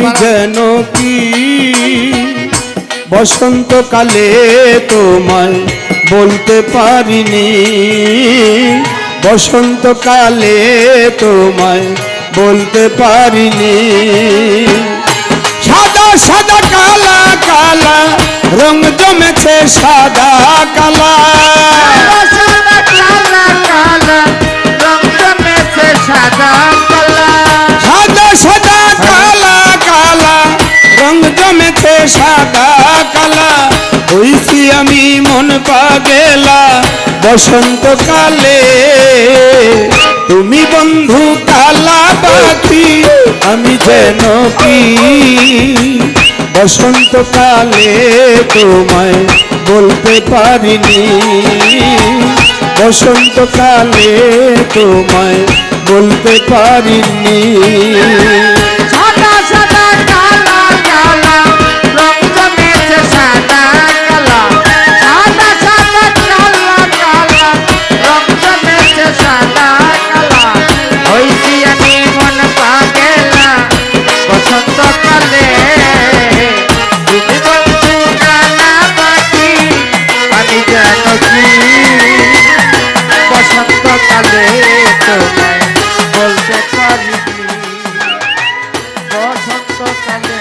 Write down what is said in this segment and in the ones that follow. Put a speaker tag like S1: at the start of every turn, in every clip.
S1: আমি যেন কি বসন্তকালে তোমায় বলতে পারিনি, বসন্তকালে তোমায় বলতে পারিনি। সাদা সাদা কালা কালা রং জমেছে সাদা কালা,
S2: সাদা কালা কালা রং জমেছে সাদা কালা,
S1: সাদা সাদা কালা কালা রং জমেছে সাদা কালা। হইছি আমি মন পাগেলা বসন্তকালে, তুমি বন্ধু কালা পাখি আমি যেন কি বসন্তকালে তোমায় বলতে পারিনি, বসন্তকালে তোমায় বলতে পারিনি।
S2: সাদা সাদা কালা কালা রং জমেছে সাদা কালা, সাদা সাদা কালা কালা রং জমেছে সাদা কালা। হইছি আমি মন পাগেলা বসন্তকালে, তুমি বন্ধু কালা পাখি আমি যেন কি বসন্তকালে তোমায় বলতে পারিনি, বসন্তকালে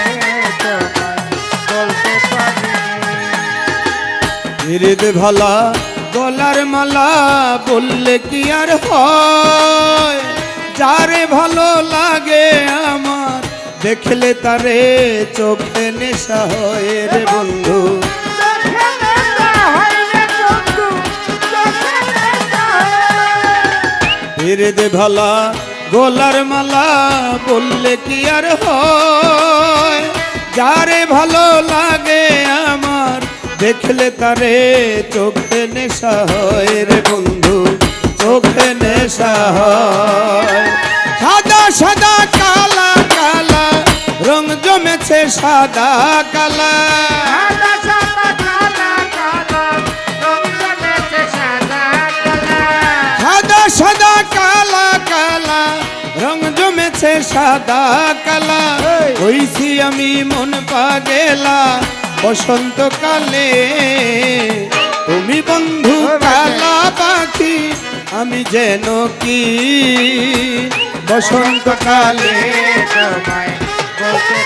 S2: তোমায় বলতে পারিনি।
S1: হৃদ ভালা গলার মালা বললে কি আর হয়, যারে ভালো লাগে আমার দেখলে তারে চোখে নেশা হয় রে বন্ধু। হৃদ ভালা গলার মালা বললে কি আর হয়, যারে ভালো লাগে আমার দেখলে তারে চোখে নেশা হয় রে বন্ধু, চোখে নেশা হয়। সাদা সাদা কালা কালা রং জমেছে সাদা কালা, সাদা সাদা কালা কালা রং জমেছে সাদা কালা। হইছি আমি মন পাগেলা বসন্তকালে, তুমি বন্ধু কালা পাখি আমি যেন কি বসন্তকালে
S2: তোমায় বলতে